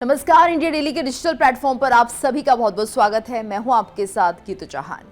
नमस्कार, India daily के digital platform पर आप सभी का बहुत बहुत स्वागत है। मैं हूं आपके साथ गीतू चौहान।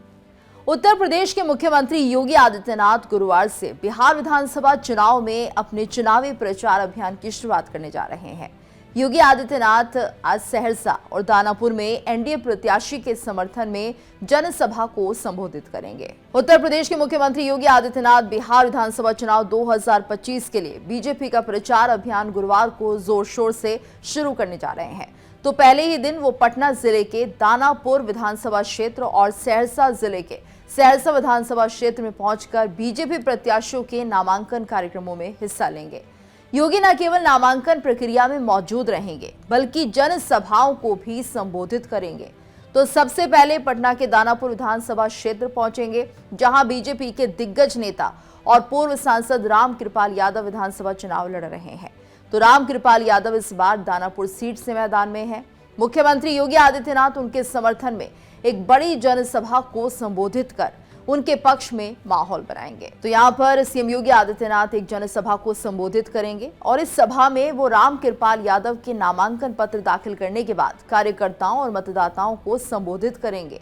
उत्तर प्रदेश के मुख्यमंत्री योगी आदित्यनाथ गुरुवार से बिहार विधानसभा चुनाव में अपने चुनावी प्रचार अभियान की शुरुआत करने जा रहे हैं। योगी आदित्यनाथ आज सहरसा और दानापुर में एनडीए प्रत्याशी के समर्थन में जनसभा को संबोधित करेंगे। उत्तर प्रदेश के मुख्यमंत्री योगी आदित्यनाथ बिहार विधानसभा चुनाव 2025 के लिए बीजेपी का प्रचार अभियान गुरुवार को जोर शोर से शुरू करने जा रहे हैं। तो पहले ही दिन वो पटना जिले के दानापुर विधानसभा क्षेत्र और सहरसा जिले के सहरसा विधानसभा क्षेत्र में पहुंचकर बीजेपी प्रत्याशियों के नामांकन कार्यक्रमों में हिस्सा लेंगे। योगी न केवल नामांकन प्रक्रिया में मौजूद रहेंगे बल्कि जनसभाओं को भी संबोधित करेंगे। तो सबसे पहले पटना के दानापुर विधानसभा क्षेत्र पहुंचेंगे, जहां बीजेपी के दिग्गज नेता और पूर्व सांसद रामकृपाल यादव विधानसभा चुनाव लड़ रहे हैं। तो रामकृपाल यादव इस बार दानापुर सीट से मैदान में है। मुख्यमंत्री योगी आदित्यनाथ उनके समर्थन में एक बड़ी जनसभा को संबोधित कर उनके पक्ष में माहौल बनाएंगे। तो यहाँ पर सीएम योगी आदित्यनाथ एक जनसभा को संबोधित करेंगे और इस सभा में वो रामकृपाल यादव के नामांकन पत्र दाखिल करने के बाद कार्यकर्ताओं और मतदाताओं को संबोधित करेंगे।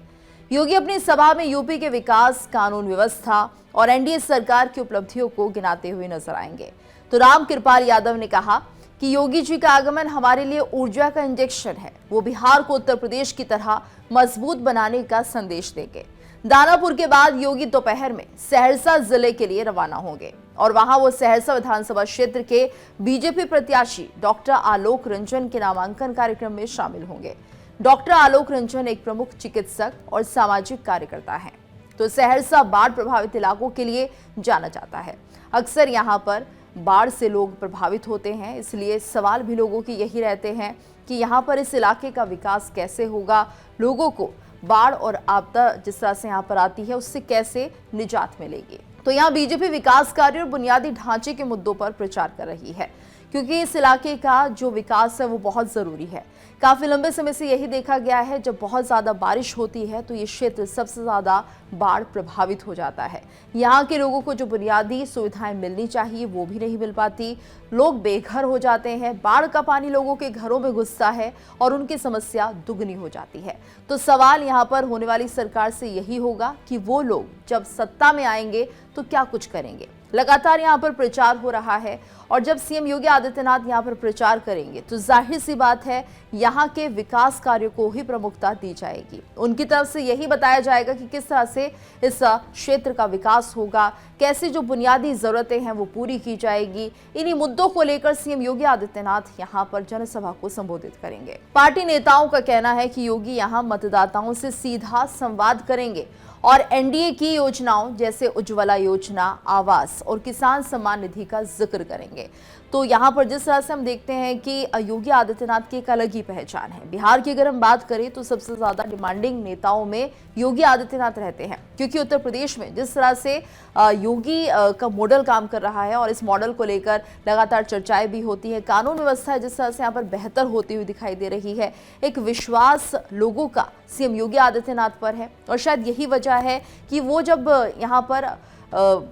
योगी अपनी सभा में यूपी के विकास, कानून व्यवस्था और एनडीए सरकार की उपलब्धियों को गिनाते हुए नजर आएंगे। तो रामकृपाल यादव ने कहा कि योगी जी का आगमन हमारे लिए ऊर्जा का इंजेक्शन है। वो बिहार को उत्तर प्रदेश की तरह मजबूत बनाने का संदेश देंगे। दानापुर के बाद योगी दोपहर में सहरसा जिले के लिए रवाना होंगे और वहां वो सहरसा विधानसभा क्षेत्र के बीजेपी प्रत्याशी डॉक्टर आलोक रंजन के नामांकन कार्यक्रम में शामिल होंगे। डॉक्टर आलोक रंजन एक प्रमुख चिकित्सक और सामाजिक कार्यकर्ता हैं। तो सहरसा बाढ़ प्रभावित इलाकों के लिए जाना जाता है। अक्सर यहाँ पर बाढ़ से लोग प्रभावित होते हैं, इसलिए सवाल भी लोगों के यही रहते हैं कि यहाँ पर इस इलाके का विकास कैसे होगा, लोगों को बाढ़ और आपदा जिस तरह से यहाँ पर आती है उससे कैसे निजात मिलेगी। तो यहाँ बीजेपी विकास कार्य और बुनियादी ढांचे के मुद्दों पर प्रचार कर रही है, क्योंकि इस इलाके का जो विकास है वो बहुत जरूरी है। काफी लंबे समय से यही देखा गया है, जब बहुत ज्यादा बारिश होती है तो ये क्षेत्र सबसे ज्यादा बाढ़ प्रभावित हो जाता है। यहाँ के लोगों को जो बुनियादी सुविधाएं मिलनी चाहिए वो भी नहीं मिल पाती, लोग बेघर हो जाते हैं, बाढ़ का पानी लोगों के घरों में घुसता है और उनकी समस्या दुगनी हो जाती है। तो सवाल यहाँ पर होने वाली सरकार से यही होगा कि वो लोग जब सत्ता में आएंगे तो क्या कुछ करेंगे। लगातार यहाँ पर प्रचार हो रहा है और जब सीएम योगी आदित्यनाथ यहाँ पर प्रचार करेंगे तो जाहिर सी बात है यहाँ के विकास कार्यों को ही प्रमुखता दी जाएगी। उनकी तरफ से यही बताया जाएगा कि किस तरह से इस क्षेत्र का विकास होगा, कैसे जो बुनियादी जरूरतें हैं वो पूरी की जाएगी। इन्हीं मुद्दों को लेकर सीएम योगी आदित्यनाथ यहाँ पर जनसभा को संबोधित करेंगे। पार्टी नेताओं का कहना है कि योगी यहाँ मतदाताओं से सीधा संवाद करेंगे और एनडीए की योजनाओं जैसे उज्ज्वला योजना, आवास और किसान सम्मान निधि का जिक्र करेंगे। तो यहाँ पर जिस तरह से हम देखते हैं कि योगी आदित्यनाथ की एक अलग ही पहचान है। बिहार की अगर हम बात करें तो सबसे ज्यादा डिमांडिंग नेताओं में योगी आदित्यनाथ रहते हैं, क्योंकि उत्तर प्रदेश में जिस तरह से योगी का मॉडल काम कर रहा है और इस मॉडल को लेकर लगातार चर्चाएं भी होती है। कानून व्यवस्था जिस तरह से यहाँ पर बेहतर होती हुई दिखाई दे रही है, एक विश्वास लोगों का सीएम योगी आदित्यनाथ पर है और शायद यही वजह है कि वो जब यहाँ पर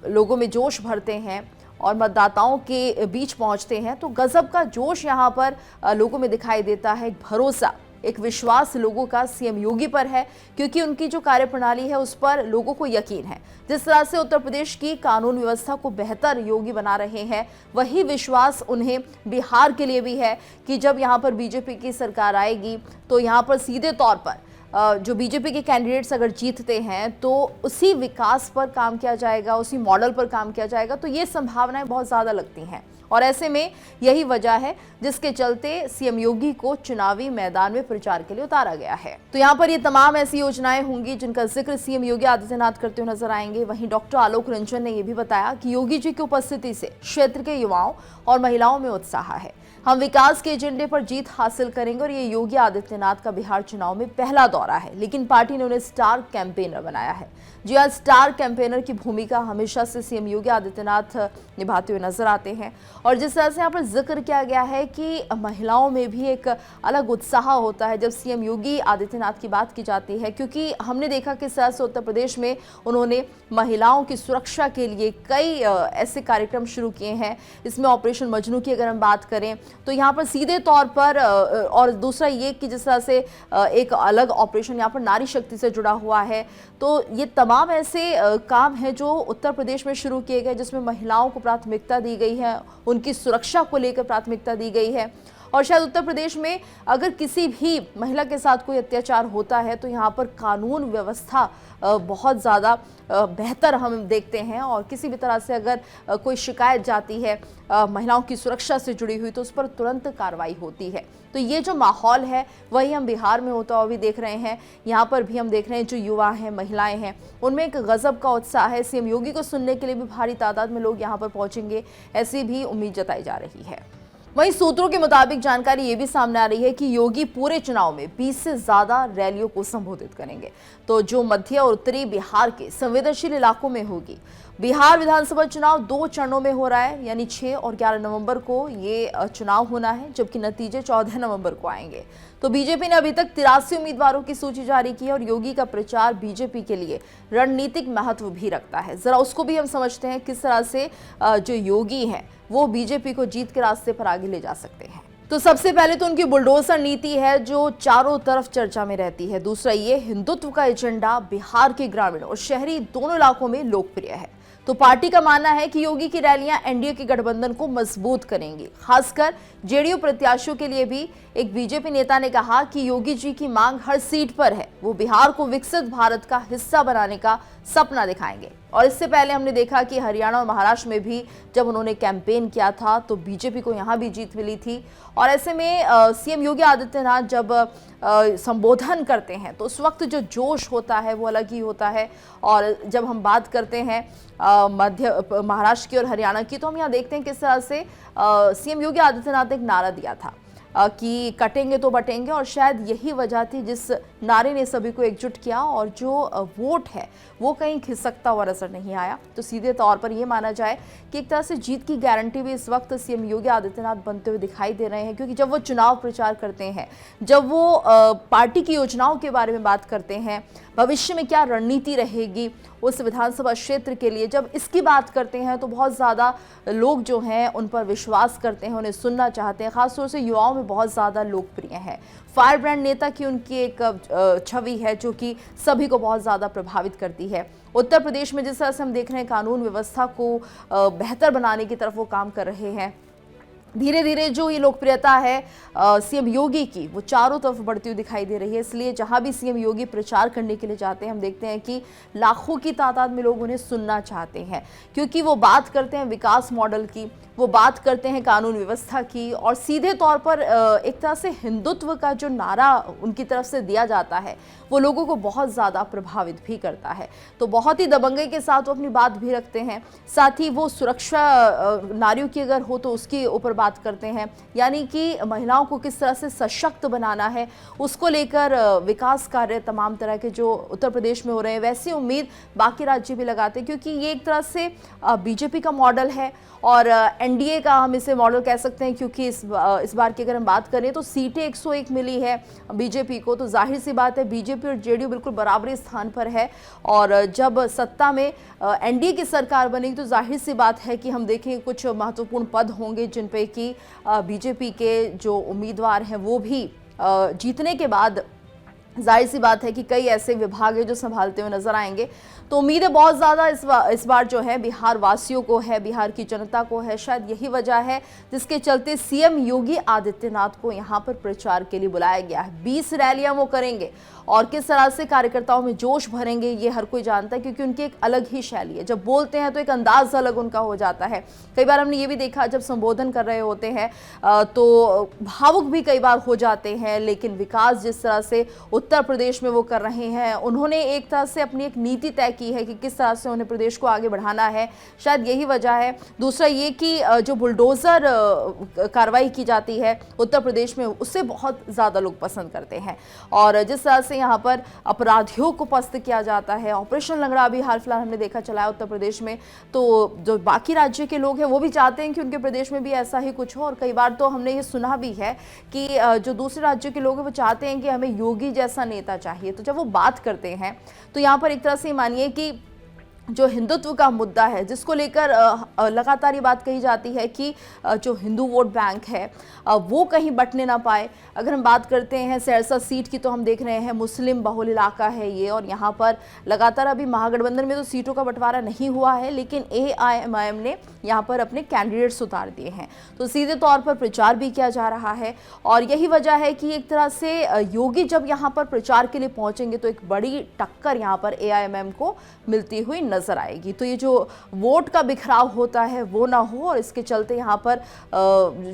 लोगों में जोश भरते हैं और मतदाताओं के बीच पहुंचते हैं तो गजब का जोश यहाँ पर लोगों में दिखाई देता है। एक भरोसा, एक विश्वास लोगों का सीएम योगी पर है, क्योंकि उनकी जो कार्यप्रणाली है उस पर लोगों को यकीन है। जिस तरह से उत्तर प्रदेश की कानून व्यवस्था को बेहतर योगी बना रहे हैं, वही विश्वास उन्हें बिहार के लिए भी है कि जब यहाँ पर बीजेपी की सरकार आएगी तो यहाँ पर सीधे तौर पर जो बीजेपी के कैंडिडेट्स अगर जीतते हैं तो उसी विकास पर काम किया जाएगा, उसी मॉडल पर काम किया जाएगा। तो ये संभावनाएं बहुत ज़्यादा लगती हैं और ऐसे में यही वजह है जिसके चलते सीएम योगी को चुनावी मैदान में प्रचार के लिए उतारा गया है। तो यहाँ पर ये तमाम ऐसी योजनाएं होंगी जिनका जिक्र सीएम योगी आदित्यनाथ करते हुए नजर आएंगे। वहीं डॉक्टर आलोक रंजन ने यह भी बताया कि योगी जी की उपस्थिति से क्षेत्र के युवाओं और महिलाओं में उत्साह है। हम विकास के एजेंडे पर जीत हासिल करेंगे और ये योगी आदित्यनाथ का बिहार चुनाव में पहला दौरा है, लेकिन पार्टी ने उन्हें स्टार कैंपेनर बनाया है। जी हाँ, स्टार कैंपेनर की भूमिका हमेशा से सीएम योगी आदित्यनाथ निभाते हुए नजर आते हैं और जिस तरह से यहाँ पर जिक्र किया गया है कि महिलाओं में भी एक अलग उत्साह होता है जब सीएम योगी आदित्यनाथ की बात की जाती है, क्योंकि हमने देखा कि इस उत्तर प्रदेश में उन्होंने महिलाओं की सुरक्षा के लिए कई ऐसे कार्यक्रम शुरू किए हैं। इसमें ऑपरेशन मजनू की अगर हम बात करें तो यहाँ पर सीधे तौर पर और दूसरा ये कि जिस तरह से एक अलग ऑपरेशन यहाँ पर नारी शक्ति से जुड़ा हुआ है, तो ये तमाम ऐसे काम हैं जो उत्तर प्रदेश में शुरू किए गए, जिसमें महिलाओं को प्राथमिकता दी गई है, उनकी सुरक्षा को लेकर प्राथमिकता दी गई है। और शायद उत्तर प्रदेश में अगर किसी भी महिला के साथ कोई अत्याचार होता है तो यहाँ पर कानून व्यवस्था बहुत ज़्यादा बेहतर हम देखते हैं, और किसी भी तरह से अगर कोई शिकायत जाती है महिलाओं की सुरक्षा से जुड़ी हुई तो उस पर तुरंत कार्रवाई होती है। तो ये जो माहौल है वही हम बिहार में होता हुआ भी देख रहे हैं। यहाँ पर भी हम देख रहे हैं जो युवा हैं, महिलाएं हैं, उनमें एक गजब का उत्साह है। सीएम योगी को सुनने के लिए भी भारी तादाद में लोग यहाँ पर पहुंचेंगे, ऐसी भी उम्मीद जताई जा रही है। वहीं सूत्रों के मुताबिक जानकारी ये भी सामने आ रही है कि योगी पूरे चुनाव में 20 से ज्यादा रैलियों को संबोधित करेंगे, तो जो मध्य और उत्तरी बिहार के संवेदनशील इलाकों में होगी। बिहार विधानसभा चुनाव 2 चरणों में हो रहा है, यानी 6 और 11 नवंबर को ये चुनाव होना है, जबकि नतीजे 14 नवंबर को आएंगे। तो बीजेपी ने अभी तक 83 उम्मीदवारों की सूची जारी की है, और योगी का प्रचार बीजेपी के लिए रणनीतिक महत्व भी रखता है। जरा उसको भी हम समझते हैं किस तरह से जो योगी हैं वो बीजेपी को जीत के रास्ते पर आगे ले जा सकते हैं। तो सबसे पहले तो उनकी बुलडोजर नीति है जो चारों तरफ चर्चा में रहती है। दूसरा ये हिंदुत्व का एजेंडा बिहार के ग्रामीण और शहरी दोनों इलाकों में लोकप्रिय है। तो पार्टी का मानना है कि योगी की रैलियां एनडीए के गठबंधन को मजबूत करेंगी, खासकर जेडीयू प्रत्याशियों के लिए भी। एक बीजेपी नेता ने कहा कि योगी जी की मांग हर सीट पर है, वो बिहार को विकसित भारत का हिस्सा बनाने का सपना दिखाएंगे। और इससे पहले हमने देखा कि हरियाणा और महाराष्ट्र में भी जब उन्होंने कैंपेन किया था तो बीजेपी को यहाँ भी जीत मिली थी। और ऐसे में सीएम योगी आदित्यनाथ जब संबोधन करते हैं तो उस वक्त जो जोश होता है वो अलग ही होता है। और जब हम बात करते हैं मध्य महाराष्ट्र की और हरियाणा की, तो हम यहाँ देखते हैं किस तरह से सीएम योगी आदित्यनाथ ने एक नारा दिया था कि कटेंगे तो बटेंगे, और शायद यही वजह थी जिस नारे ने सभी को एकजुट किया, और जो वोट है वो कहीं खिसकता हुआ नजर नहीं आया। तो सीधे तौर पर यह माना जाए कि एक तरह से जीत की गारंटी भी इस वक्त सीएम योगी आदित्यनाथ बनते हुए दिखाई दे रहे हैं, क्योंकि जब वो चुनाव प्रचार करते हैं, जब वो पार्टी की योजनाओं के बारे में बात करते हैं, भविष्य में क्या रणनीति रहेगी उस विधानसभा क्षेत्र के लिए, जब इसकी बात करते हैं तो बहुत ज़्यादा लोग जो हैं उन पर विश्वास करते हैं, उन्हें सुनना चाहते हैं। खासतौर से युवाओं में बहुत ज़्यादा लोकप्रिय है। फायर ब्रांड नेता की उनकी एक छवि है जो कि सभी को बहुत ज़्यादा प्रभावित करती है। उत्तर प्रदेश में जिस तरह से हम देख रहे हैं कानून व्यवस्था को बेहतर बनाने की तरफ वो काम कर रहे हैं, धीरे धीरे जो ये लोकप्रियता है सीएम योगी की वो चारों तरफ बढ़ती हुई दिखाई दे रही है। इसलिए जहां भी सीएम योगी प्रचार करने के लिए जाते हैं, हम देखते हैं कि लाखों की तादाद में लोग उन्हें सुनना चाहते हैं, क्योंकि वो बात करते हैं विकास मॉडल की, वो बात करते हैं कानून व्यवस्था की, और सीधे तौर पर एक तरह से हिंदुत्व का जो नारा उनकी तरफ से दिया जाता है वो लोगों को बहुत ज़्यादा प्रभावित भी करता है। तो बहुत ही दबंगई के साथ वो अपनी बात भी रखते हैं। साथ ही वो सुरक्षा नारियों की अगर हो तो उसके ऊपर बात करते हैं, यानी कि महिलाओं को किस तरह से सशक्त बनाना है उसको लेकर विकास कार्य तमाम तरह के जो उत्तर प्रदेश में हो रहे हैं वैसी उम्मीद बाकी राज्य भी लगाते हैं, क्योंकि ये एक तरह से बीजेपी का मॉडल है और एनडीए का हम इसे मॉडल कह सकते हैं, क्योंकि इस बार की अगर हम बात करें तो सीटें 101 मिली है बीजेपी को। तो जाहिर सी बात है बीजेपी और जेडीयू बिल्कुल बराबरी स्थान पर है, और जब सत्ता में एनडीए की सरकार बनेगी तो जाहिर सी बात है कि हम देखें कुछ महत्वपूर्ण पद होंगे जिन पे कि बीजेपी के जो उम्मीदवार हैं वो भी जीतने के बाद जाहिर सी बात है कि कई ऐसे विभाग हैं जो संभालते हुए नजर आएंगे। तो उम्मीदें बहुत ज़्यादा इस बार जो है बिहार वासियों को है, बिहार की जनता को है। शायद यही वजह है जिसके चलते सीएम योगी आदित्यनाथ को यहाँ पर प्रचार के लिए बुलाया गया है। 20 रैलियां वो करेंगे, और किस तरह से कार्यकर्ताओं में जोश भरेंगे ये हर कोई जानता है, क्योंकि उनकी एक अलग ही शैली है। जब बोलते हैं तो एक अंदाज अलग उनका हो जाता है। कई बार हमने ये भी देखा जब संबोधन कर रहे होते हैं तो भावुक भी कई बार हो जाते हैं, लेकिन विकास जिस तरह से उत्तर प्रदेश में वो कर रहे हैं, उन्होंने एक तरह से अपनी एक नीति तय की है कि किस तरह से उन्हें प्रदेश को आगे बढ़ाना है। शायद यही वजह है। दूसरा ये कि जो बुलडोजर कार्रवाई की जाती है उत्तर प्रदेश में उससे बहुत ज़्यादा लोग पसंद करते हैं, और जिस तरह से यहाँ पर अपराधियों को पस्त किया जाता है, ऑपरेशन लंगड़ा भी हाल फिलहाल हमने देखा चला है उत्तर प्रदेश में, तो जो बाकी राज्य के लोग हैं वो भी चाहते हैं कि उनके प्रदेश में भी ऐसा ही कुछ हो। और कई बार तो हमने ये सुना भी है कि जो दूसरे राज्य के लोग हैं वो चाहते हैं कि हमें योगी जैसा नेता चाहिए। तो जब वो बात करते हैं तो यहाँ पर एक तरह से मानिए कि जो हिंदुत्व का मुद्दा है, जिसको लेकर लगातार ये बात कही जाती है कि जो हिंदू वोट बैंक है वो कहीं बंटने ना पाए। अगर हम बात करते हैं सहरसा सीट की, तो हम देख रहे हैं मुस्लिम बहुल इलाका है ये, और यहाँ पर लगातार अभी महागठबंधन में तो सीटों का बंटवारा नहीं हुआ है, लेकिन AIMIM ने यहाँ पर अपने कैंडिडेट्स उतार दिए हैं, तो सीधे तौर पर प्रचार भी किया जा रहा है। और यही वजह है कि एक तरह से योगी जब यहाँ पर प्रचार के लिए पहुंचेंगे तो एक बड़ी टक्कर यहाँ पर AIMIM को मिलती हुई नजर आएगी। तो ये जो वोट का बिखराव होता है वो ना हो, और इसके चलते यहाँ पर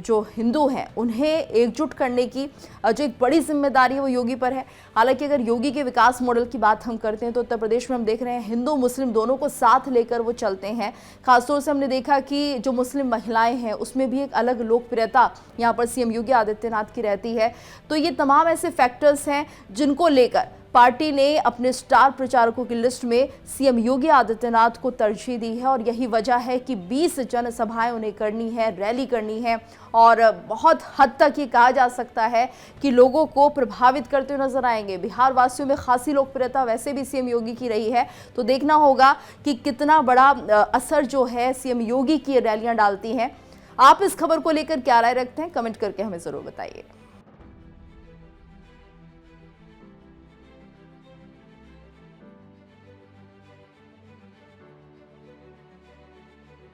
जो हिंदू हैं उन्हें एकजुट करने की जो एक बड़ी जिम्मेदारी है वो योगी पर है। हालांकि अगर योगी के विकास मॉडल की बात हम करते हैं तो उत्तर प्रदेश में हम देख रहे हैं हिंदू मुस्लिम दोनों को साथ लेकर वो चलते हैं। खासतौर से हमने देखा कि जो मुस्लिम महिलाएं हैं उसमें भी एक अलग लोकप्रियता यहाँ पर CM योगी आदित्यनाथ की रहती है। तो ये तमाम ऐसे फैक्टर्स हैं जिनको लेकर पार्टी ने अपने स्टार प्रचारकों की लिस्ट में CM योगी आदित्यनाथ को तरजीह दी है, और यही वजह है कि 20 जनसभाएं उन्हें करनी है, रैली करनी है, और बहुत हद तक ये कहा जा सकता है कि लोगों को प्रभावित करते हुए नजर आएंगे। बिहार वासियों में खासी लोकप्रियता वैसे भी CM योगी की रही है, तो देखना होगा कि कितना बड़ा असर जो है CM योगी की रैलियां डालती हैं। आप इस खबर को लेकर क्या राय रखते हैं, कमेंट करके हमें जरूर बताइए।